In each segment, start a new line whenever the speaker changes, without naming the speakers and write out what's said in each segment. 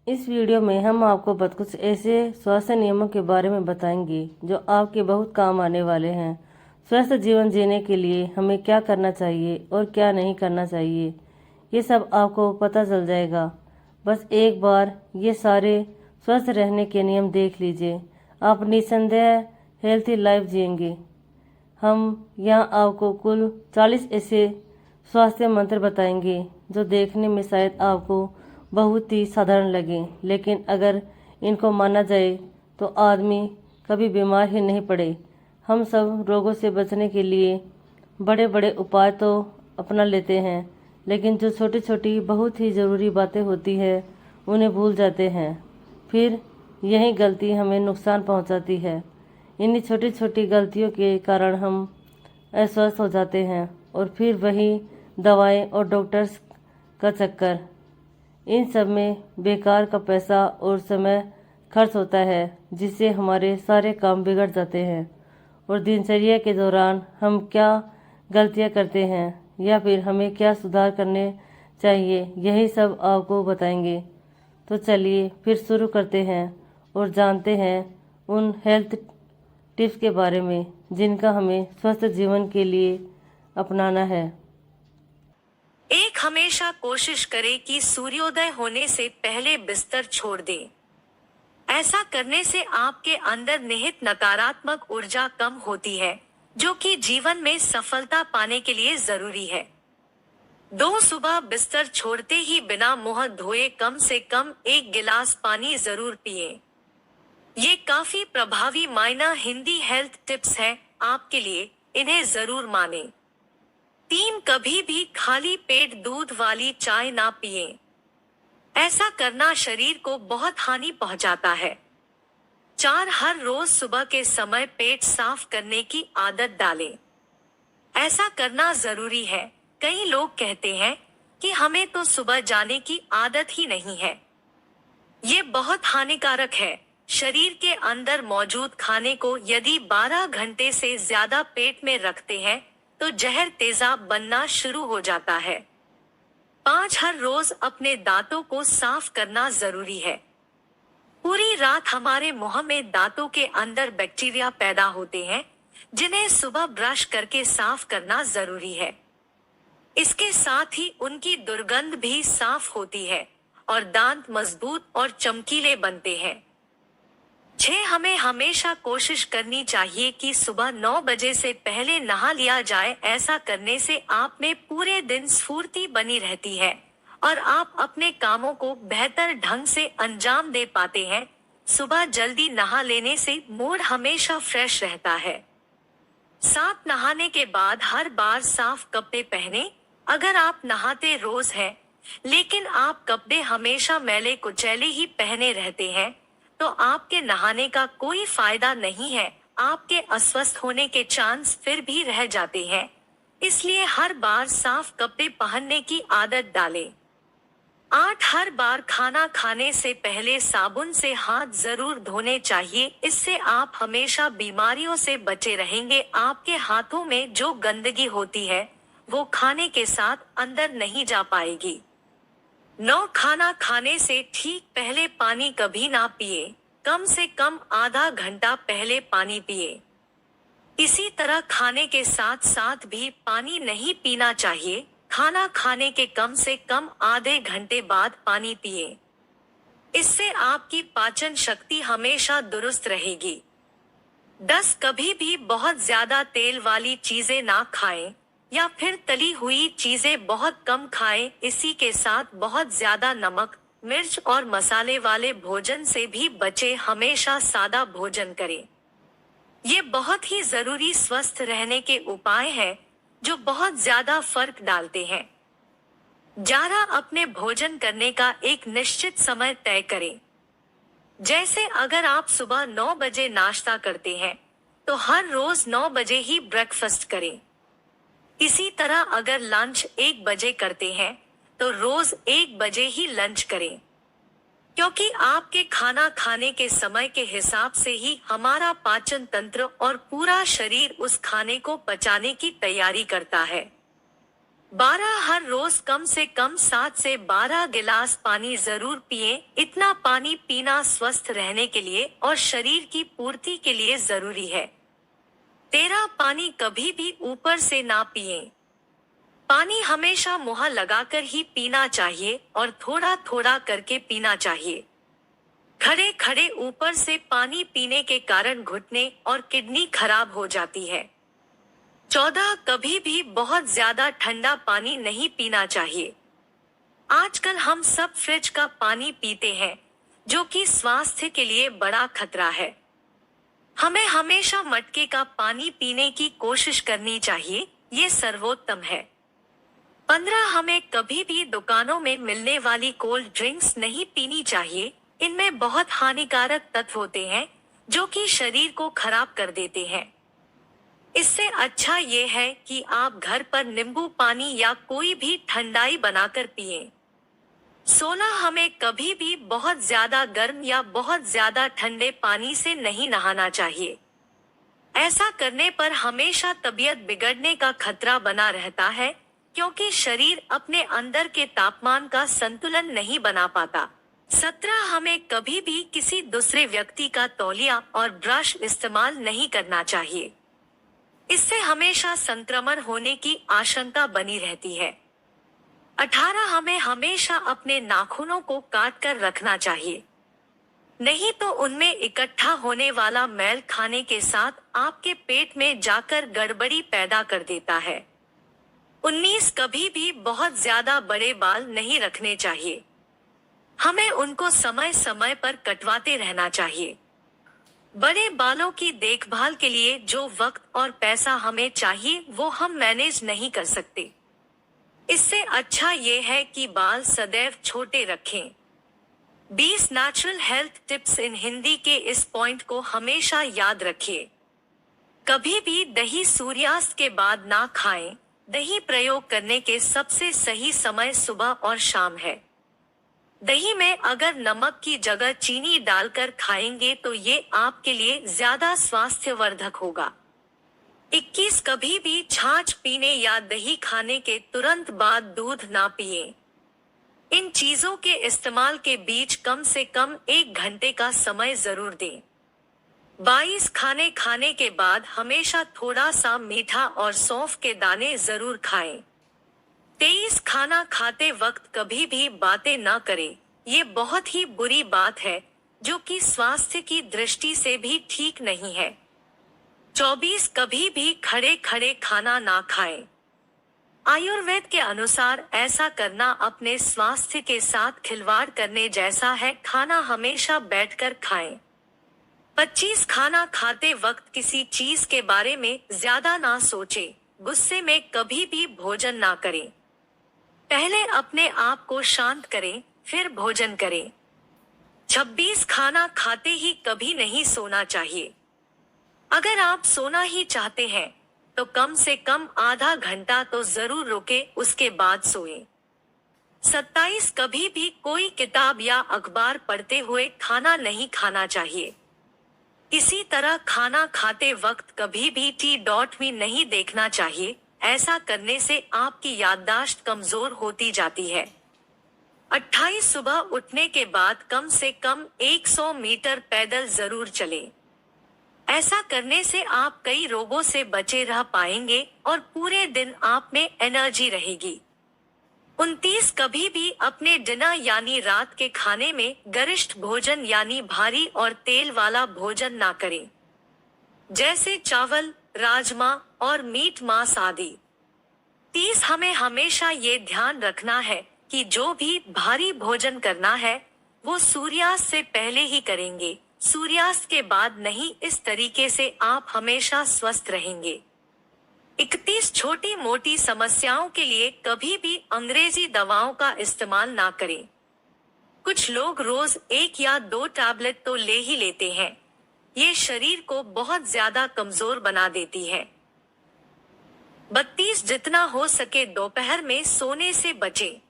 इस वीडियो में हम आपको कुछ ऐसे स्वास्थ्य नियमों के बारे में बताएंगे जो आपके बहुत काम आने वाले हैं। स्वस्थ जीवन जीने के लिए हमें क्या करना चाहिए और क्या नहीं करना चाहिए, ये सब आपको पता चल जाएगा। बस एक बार ये सारे स्वस्थ रहने के नियम देख लीजिए, आप निसंदेह हेल्थी लाइफ जिएंगे। हम यहाँ आपको कुल 40 ऐसे स्वास्थ्य मंत्र बताएंगे जो देखने में शायद आपको बहुत ही साधारण लगे, लेकिन अगर इनको माना जाए तो आदमी कभी बीमार ही नहीं पड़े। हम सब रोगों से बचने के लिए बड़े बड़े उपाय तो अपना लेते हैं, लेकिन जो छोटी छोटी बहुत ही ज़रूरी बातें होती है उन्हें भूल जाते हैं। फिर यही गलती हमें नुकसान पहुंचाती है। इन्हीं छोटी छोटी गलतियों के कारण हम अस्वस्थ हो जाते हैं और फिर वही दवाएं और डॉक्टर्स का चक्कर, इन सब में बेकार का पैसा और समय खर्च होता है, जिससे हमारे सारे काम बिगड़ जाते हैं। और दिनचर्या के दौरान हम क्या गलतियां करते हैं या फिर हमें क्या सुधार करने चाहिए, यही सब आपको बताएंगे। तो चलिए फिर शुरू करते हैं और जानते हैं उन हेल्थ टिप्स के बारे में जिनका हमें स्वस्थ जीवन के लिए अपनाना है।
एक, हमेशा कोशिश करें कि सूर्योदय होने से पहले बिस्तर छोड़ दें। ऐसा करने से आपके अंदर निहित नकारात्मक ऊर्जा कम होती है, जो कि जीवन में सफलता पाने के लिए जरूरी है। 2, सुबह बिस्तर छोड़ते ही बिना मुंह धोए कम से कम 1 गिलास पानी जरूर पिए। ये काफी प्रभावी मायना हिंदी हेल्थ टिप्स है आपके लिए, इन्हें जरूर माने। 3, कभी भी खाली पेट दूध वाली चाय ना पिए। ऐसा करना शरीर को बहुत हानि पहुंचाता है। 4, हर रोज सुबह के समय पेट साफ करने की आदत डालें। ऐसा करना जरूरी है। कई लोग कहते हैं कि हमें तो सुबह जाने की आदत ही नहीं है। ये बहुत हानिकारक है। शरीर के अंदर मौजूद खाने को यदि 12 घंटे से ज्यादा पेट में रखते हैं तो जहर तेजाब बनना शुरू हो जाता है। 5, हर रोज अपने दांतों को साफ करना जरूरी है। पूरी रात हमारे मुंह में दांतों के अंदर बैक्टीरिया पैदा होते हैं, जिन्हें सुबह ब्रश करके साफ करना जरूरी है। इसके साथ ही उनकी दुर्गंध भी साफ होती है और दांत मजबूत और चमकीले बनते हैं। 6, हमें हमेशा कोशिश करनी चाहिए कि सुबह 9 बजे से पहले नहा लिया जाए। ऐसा करने से आप में पूरे दिन स्फूर्ति बनी रहती है और आप अपने कामों को बेहतर ढंग से अंजाम दे पाते हैं। सुबह जल्दी नहा लेने से मूड हमेशा फ्रेश रहता है। 7, नहाने के बाद हर बार साफ कपड़े पहने। अगर आप नहाते रोज हैं, लेकिन आप कपड़े हमेशा मैले कुचैले ही पहने रहते हैं, तो आपके नहाने का कोई फायदा नहीं है। आपके अस्वस्थ होने के चांस फिर भी रह जाते हैं। इसलिए हर बार साफ कपड़े पहनने की आदत डालें। 8, हर बार खाना खाने से पहले साबुन से हाथ जरूर धोने चाहिए। इससे आप हमेशा बीमारियों से बचे रहेंगे। आपके हाथों में जो गंदगी होती है वो खाने के साथ अंदर नहीं जा पाएगी। 9, खाना खाने से ठीक पहले पानी कभी ना पिए। कम से कम आधा घंटा पहले पानी पिए। इसी तरह खाने के साथ साथ भी पानी नहीं पीना चाहिए। खाना खाने के कम से कम आधे घंटे बाद पानी पिए। इससे आपकी पाचन शक्ति हमेशा दुरुस्त रहेगी। 10, कभी भी बहुत ज्यादा तेल वाली चीजें ना खाएं या फिर तली हुई चीजें बहुत कम खाएं। इसी के साथ बहुत ज्यादा नमक, मिर्च और मसाले वाले भोजन से भी बचे। हमेशा सादा भोजन करें। ये बहुत ही जरूरी स्वस्थ रहने के उपाय हैं जो बहुत ज्यादा फर्क डालते हैं। 11, अपने भोजन करने का एक निश्चित समय तय करें। जैसे अगर आप सुबह 9 बजे नाश्ता करते हैं तो हर रोज 9 बजे ही ब्रेकफास्ट करें। इसी तरह अगर लंच 1 बजे करते हैं तो रोज 1 बजे ही लंच करें, क्योंकि आपके खाना खाने के समय के हिसाब से ही हमारा पाचन तंत्र और पूरा शरीर उस खाने को पचाने की तैयारी करता है। 12 हर रोज कम से कम 7 से 12 गिलास पानी जरूर पिएं। इतना पानी पीना स्वस्थ रहने के लिए और शरीर की पूर्ति के लिए जरूरी है। 13 पानी कभी भी ऊपर से ना पिएं। पानी हमेशा मुंह लगाकर ही पीना चाहिए और थोड़ा थोड़ा करके पीना चाहिए। खड़े खड़े ऊपर से पानी पीने के कारण घुटने और किडनी खराब हो जाती है। 14 कभी भी बहुत ज्यादा ठंडा पानी नहीं पीना चाहिए। आजकल हम सब फ्रिज का पानी पीते हैं, जो कि स्वास्थ्य के लिए बड़ा खतरा है। हमें हमेशा मटके का पानी पीने की कोशिश करनी चाहिए, ये सर्वोत्तम है। 15 हमें कभी भी दुकानों में मिलने वाली कोल्ड ड्रिंक्स नहीं पीनी चाहिए। इनमें बहुत हानिकारक तत्व होते हैं, जो कि शरीर को खराब कर देते हैं। इससे अच्छा ये है कि आप घर पर नींबू पानी या कोई भी ठंडाई बनाकर पिएं। 16 हमें कभी भी बहुत ज्यादा गर्म या बहुत ज्यादा ठंडे पानी से नहीं नहाना चाहिए। ऐसा करने पर हमेशा तबीयत बिगड़ने का खतरा बना रहता है, क्योंकि शरीर अपने अंदर के तापमान का संतुलन नहीं बना पाता। 17 हमें कभी भी किसी दूसरे व्यक्ति का तौलिया और ब्रश इस्तेमाल नहीं करना चाहिए। इससे हमेशा संक्रमण होने की आशंका बनी रहती है। 18 हमें हमेशा अपने नाखूनों को काट कर रखना चाहिए, नहीं तो उनमें इकट्ठा होने वाला मैल खाने के साथ आपके पेट में जाकर गड़बड़ी पैदा कर देता है। 19 कभी भी बहुत ज्यादा बड़े बाल नहीं रखने चाहिए। हमें उनको समय समय पर कटवाते रहना चाहिए। बड़े बालों की देखभाल के लिए जो वक्त और पैसा हमें चाहिए वो हम मैनेज नहीं कर सकते। इससे अच्छा ये है कि बाल सदैव छोटे रखें। 20 नेचुरल हेल्थ टिप्स इन हिंदी के इस पॉइंट को हमेशा याद रखिए। कभी भी दही सूर्यास्त के बाद ना खाएं। दही प्रयोग करने के सबसे सही समय सुबह और शाम है। दही में अगर नमक की जगह चीनी डालकर खाएंगे तो ये आपके लिए ज्यादा स्वास्थ्यवर्धक होगा। 21 कभी भी छाछ पीने या दही खाने के तुरंत बाद दूध ना पिएं। इन चीजों के इस्तेमाल के बीच कम से कम 1 घंटे का समय जरूर दें। 22 खाने खाने के बाद हमेशा थोड़ा सा मीठा और सौंफ के दाने जरूर खाएं। 23 खाना खाते वक्त कभी भी बातें न करें। ये बहुत ही बुरी बात है, जो कि स्वास्थ्य की दृष्टि से भी ठीक नहीं है। 24 कभी भी खड़े खड़े खाना ना खाएं। आयुर्वेद के अनुसार ऐसा करना अपने स्वास्थ्य के साथ खिलवाड़ करने जैसा है। खाना हमेशा बैठकर खाएं। 25 खाना खाते वक्त किसी चीज के बारे में ज्यादा ना सोचें। गुस्से में कभी भी भोजन ना करें। पहले अपने आप को शांत करें, फिर भोजन करें। 26 खाना खाते ही कभी नहीं सोना चाहिए। अगर आप सोना ही चाहते हैं तो कम से कम आधा घंटा तो जरूर रुके, उसके बाद सोएं। 27 कभी भी कोई किताब या अखबार पढ़ते हुए खाना नहीं खाना चाहिए। इसी तरह खाना खाते वक्त कभी भी टी.वी नहीं देखना चाहिए। ऐसा करने से आपकी याददाश्त कमजोर होती जाती है। 28 सुबह उठने के बाद कम से कम 100 मीटर पैदल जरूर चलें। ऐसा करने से आप कई रोगों से बचे रह पाएंगे और पूरे दिन आप में एनर्जी रहेगी। 29 कभी भी अपने डिनर यानी रात के खाने में गरिष्ठ भोजन यानी भारी और तेल वाला भोजन ना करें, जैसे चावल, राजमा और मीट मांस आदि। 30 हमें हमेशा ये ध्यान रखना है कि जो भी भारी भोजन करना है वो सूर्यास्त से पहले ही करेंगे, सूर्यास्त के बाद नहीं। इस तरीके से आप हमेशा स्वस्थ रहेंगे। 31 छोटी मोटी समस्याओं के लिए कभी भी अंग्रेजी दवाओं का इस्तेमाल ना करें। कुछ लोग रोज 1 या 2 टैबलेट तो ले ही लेते हैं। ये शरीर को बहुत ज्यादा कमजोर बना देती है। 32 जितना हो सके दोपहर में सोने से बचें।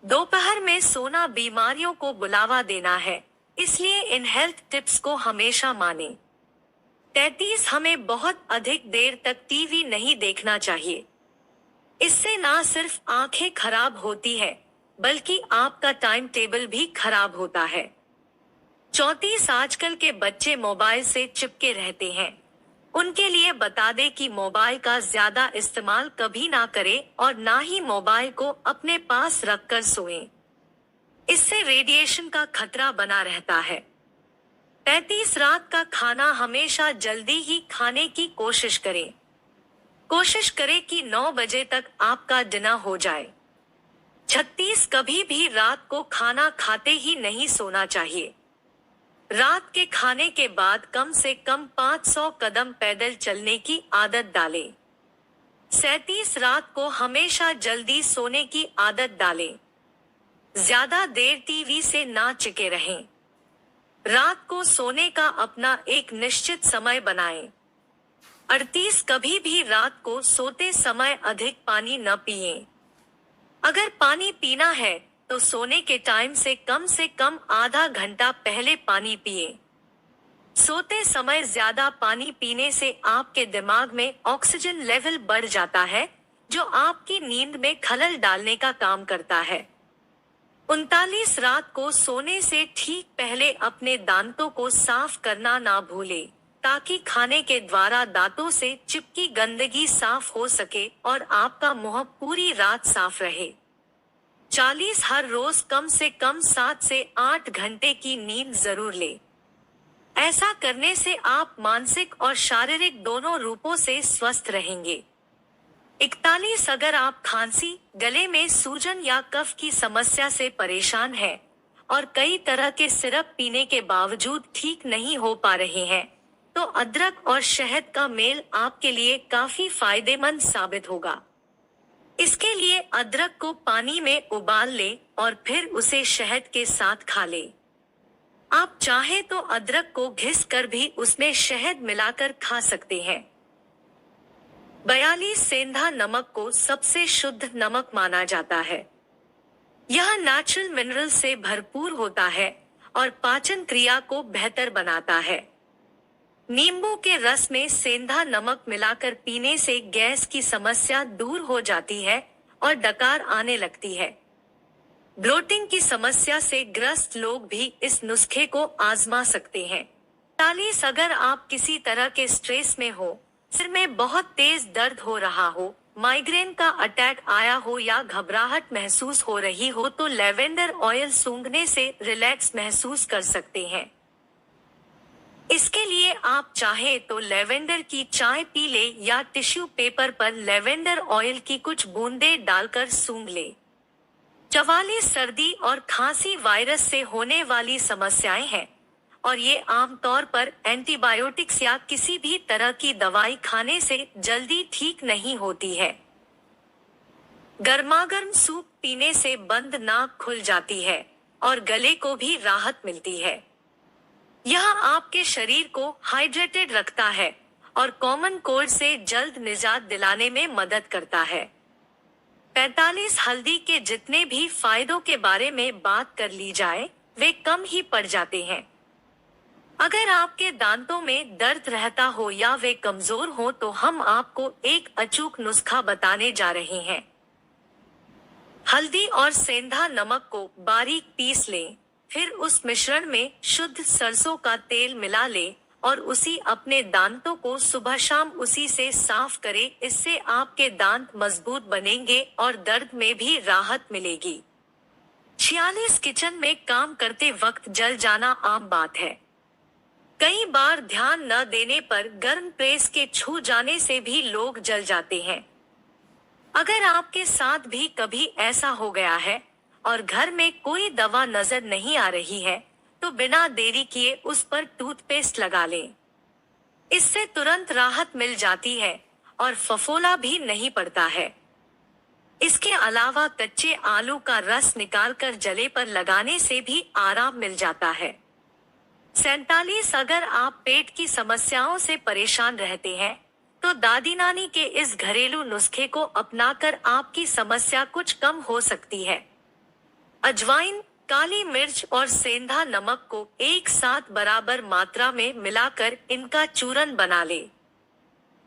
दोपहर में सोना बीमारियों को बुलावा देना है, इसलिए इन हेल्थ टिप्स को हमेशा मानें। 33 हमें बहुत अधिक देर तक टीवी नहीं देखना चाहिए। इससे ना सिर्फ आंखें खराब होती है, बल्कि आपका टाइम टेबल भी खराब होता है। 34 आजकल के बच्चे मोबाइल से चिपके रहते हैं। उनके लिए बता दे कि मोबाइल का ज्यादा इस्तेमाल कभी ना करें और ना ही मोबाइल को अपने पास रखकर सोएं। इससे रेडिएशन का खतरा बना रहता है। 35 रात का खाना हमेशा जल्दी ही खाने की कोशिश करें। कोशिश करें कि 9 बजे तक आपका डिनर हो जाए। 36 कभी भी रात को खाना खाते ही नहीं सोना चाहिए। रात के खाने के बाद कम से कम 500 कदम पैदल चलने की आदत डालें। 37 रात को हमेशा जल्दी सोने की आदत डालें। ज्यादा देर टीवी से ना चिपके रहें। रात को सोने का अपना एक निश्चित समय बनाएं। 38 कभी भी रात को सोते समय अधिक पानी न पिएं। अगर पानी पीना है तो सोने के टाइम से कम आधा घंटा पहले पानी पिए। सोते समय ज्यादा पानी पीने से आपके दिमाग में ऑक्सीजन लेवल बढ़ जाता है, जो आपकी नींद में खलल डालने का काम करता है। 39 रात को सोने से ठीक पहले अपने दांतों को साफ करना ना भूले, ताकि खाने के द्वारा दांतों से चिपकी गंदगी साफ हो सके और आपका मुंह पूरी रात साफ रहे। 40 हर रोज कम से कम 7 से 8 घंटे की नींद जरूर ले। ऐसा करने से आप मानसिक और शारीरिक दोनों रूपों से स्वस्थ रहेंगे। 41 अगर आप खांसी, गले में सूजन या कफ की समस्या से परेशान हैं और कई तरह के सिरप पीने के बावजूद ठीक नहीं हो पा रहे हैं, तो अदरक और शहद का मेल आपके लिए काफी फायदेमंद साबित होगा। इसके लिए अदरक को पानी में उबाल ले और फिर उसे शहद के साथ खा ले। आप चाहे तो अदरक को घिस कर भी उसमें शहद मिलाकर खा सकते हैं। 42 सेंधा नमक को सबसे शुद्ध नमक माना जाता है। यह नेचुरल मिनरल से भरपूर होता है और पाचन क्रिया को बेहतर बनाता है। नींबू के रस में सेंधा नमक मिलाकर पीने से गैस की समस्या दूर हो जाती है और डकार आने लगती है। ब्लोटिंग की समस्या से ग्रस्त लोग भी इस नुस्खे को आजमा सकते हैं। 40 अगर आप किसी तरह के स्ट्रेस में हो, सिर में बहुत तेज दर्द हो रहा हो, माइग्रेन का अटैक आया हो या घबराहट महसूस हो रही हो, तो लेवेंडर ऑयल सूंघने से रिलैक्स महसूस कर सकते हैं। इसके लिए आप चाहे तो लेवेंडर की चाय पी ले या टिश्यू पेपर पर लेवेंडर ऑयल की कुछ बूंदें डालकर सूंघ ले। 44 सर्दी और खांसी वायरस से होने वाली समस्याएं हैं और ये आमतौर पर एंटीबायोटिक्स या किसी भी तरह की दवाई खाने से जल्दी ठीक नहीं होती है। गर्मागर्म सूप पीने से बंद नाक खुल जाती है और गले को भी राहत मिलती है। यह आपके शरीर को हाइड्रेटेड रखता है और कॉमन कोल्ड से जल्द निजात दिलाने में मदद करता है। 45 हल्दी के जितने भी फायदों के बारे में बात कर ली जाए, वे कम ही पड़ जाते हैं। अगर आपके दांतों में दर्द रहता हो या वे कमजोर हो, तो हम आपको एक अचूक नुस्खा बताने जा रहे हैं। हल्दी और सेंधा नमक को बारीक पीस लें, फिर उस मिश्रण में शुद्ध सरसों का तेल मिला ले और उसी अपने दांतों को सुबह शाम उसी से साफ करें। इससे आपके दांत मजबूत बनेंगे और दर्द में भी राहत मिलेगी। 46 किचन में काम करते वक्त जल जाना आम बात है। कई बार ध्यान न देने पर गर्म प्रेस के छू जाने से भी लोग जल जाते हैं। अगर आपके साथ भी कभी ऐसा हो गया है और घर में कोई दवा नजर नहीं आ रही है, तो बिना देरी किए उस पर टूथपेस्ट लगा लें। इससे तुरंत राहत मिल जाती है और फफोला भी नहीं पड़ता है। इसके अलावा कच्चे आलू का रस निकालकर जले पर लगाने से भी आराम मिल जाता है। 47 अगर आप पेट की समस्याओं से परेशान रहते हैं, तो दादी नानी के इस घरेलू नुस्खे को अपनाकर आपकी समस्या कुछ कम हो सकती है। अजवाइन, काली मिर्च और सेंधा नमक को एक साथ बराबर मात्रा में मिलाकर इनका चूरन बना ले।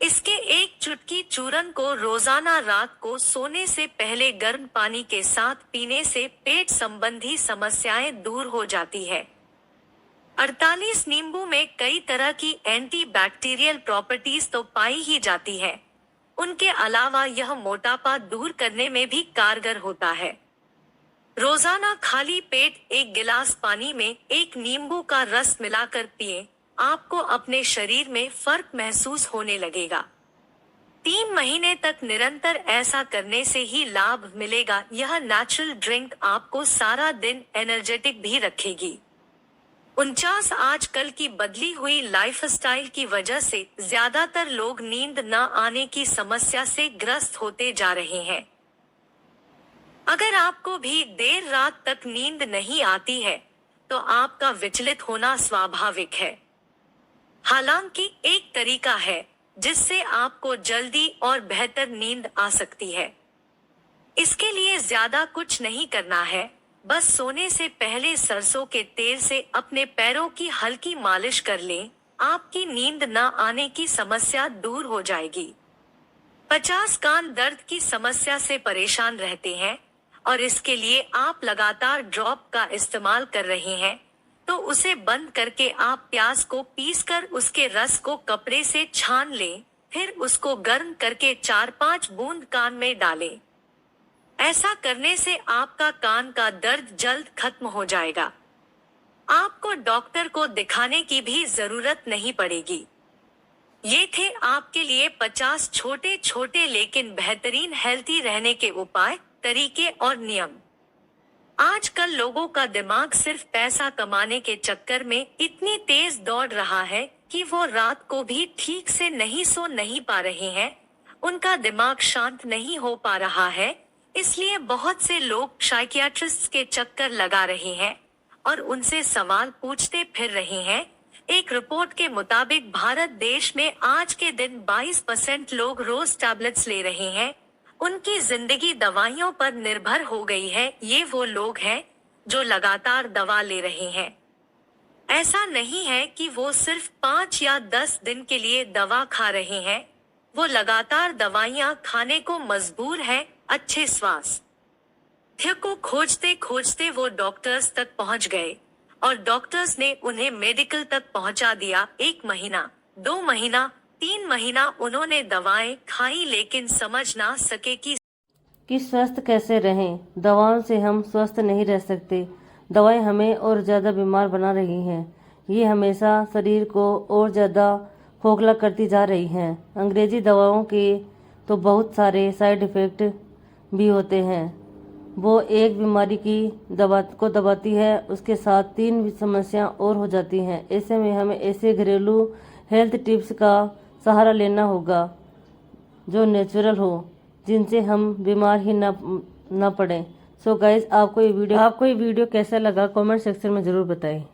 इसके एक चुटकी चूर्ण को रोजाना रात को सोने से पहले गर्म पानी के साथ पीने से पेट संबंधी समस्याएं दूर हो जाती है। 48 नींबू में कई तरह की एंटीबैक्टीरियल प्रॉपर्टीज तो पाई ही जाती है। उनके अलावा यह मोटापा दूर करने में भी कारगर होता है। रोजाना खाली पेट 1 गिलास पानी में 1 नींबू का रस मिलाकर पिए, आपको अपने शरीर में फर्क महसूस होने लगेगा। 3 महीने तक निरंतर ऐसा करने से ही लाभ मिलेगा। यह नेचुरल ड्रिंक आपको सारा दिन एनर्जेटिक भी रखेगी। 49 आजकल की बदली हुई लाइफस्टाइल की वजह से ज्यादातर लोग नींद न आने की समस्या से ग्रस्त होते जा रहे हैं। अगर आपको भी देर रात तक नींद नहीं आती है, तो आपका विचलित होना स्वाभाविक है। हालांकि एक तरीका है जिससे आपको जल्दी और बेहतर नींद आ सकती है। इसके लिए ज्यादा कुछ नहीं करना है, बस सोने से पहले सरसों के तेल से अपने पैरों की हल्की मालिश कर लें। आपकी नींद न आने की समस्या दूर हो जाएगी। 50 कान दर्द की समस्या से परेशान रहते हैं और इसके लिए आप लगातार ड्रॉप का इस्तेमाल कर रहे हैं, तो उसे बंद करके आप प्याज को पीसकर उसके रस को कपड़े से छान लें, फिर उसको गर्म करके 4-5 बूंद कान में डालें। ऐसा करने से आपका कान का दर्द जल्द खत्म हो जाएगा। आपको डॉक्टर को दिखाने की भी जरूरत नहीं पड़ेगी। ये थे आपके लिए 50 छोटे छोटे लेकिन बेहतरीन हेल्थी रहने के उपाय, तरीके और नियम। आजकल लोगों का दिमाग सिर्फ पैसा कमाने के चक्कर में इतनी तेज दौड़ रहा है कि वो रात को भी ठीक से सो नहीं पा रहे हैं। उनका दिमाग शांत नहीं हो पा रहा है, इसलिए बहुत से लोग साइकियाट्रिस्ट के चक्कर लगा रहे हैं और उनसे सवाल पूछते फिर रहे हैं। एक रिपोर्ट के मुताबिक भारत देश में आज के दिन 22% लोग रोज टैबलेट्स ले रहे हैं। उनकी जिंदगी दवाइयों पर निर्भर हो गई है। ये वो लोग हैं जो लगातार दवा ले रहे हैं। ऐसा नहीं है कि वो सिर्फ 5 या 10 दिन के लिए दवा खा रहे हैं, वो लगातार दवाइयाँ खाने को मजबूर हैं। अच्छे स्वास्थ्य को खोजते खोजते वो डॉक्टर्स तक पहुंच गए और डॉक्टर्स ने उन्हें मेडिकल तक पहुंचा दिया। 1 महीना, 2 महीना, 3 महीना उन्होंने दवाएं खाई, लेकिन समझ ना सके कि
स्वस्थ कैसे रहें। दवाओं से हम स्वस्थ नहीं रह सकते। दवाएं हमें और ज़्यादा बीमार बना रही हैं। ये हमेशा शरीर को और ज़्यादा खोखला करती जा रही हैं। अंग्रेजी दवाओं के तो बहुत सारे साइड इफ़ेक्ट भी होते हैं। वो एक बीमारी की दवा को दबाती है, उसके साथ 3 समस्याएं और हो जाती हैं। ऐसे में हमें ऐसे घरेलू हेल्थ टिप्स का सहारा लेना होगा जो नेचुरल हो, जिनसे हम बीमार ही ना पड़ें। सो गाइज, आपको ये वीडियो कैसा लगा कमेंट सेक्शन में ज़रूर बताएं।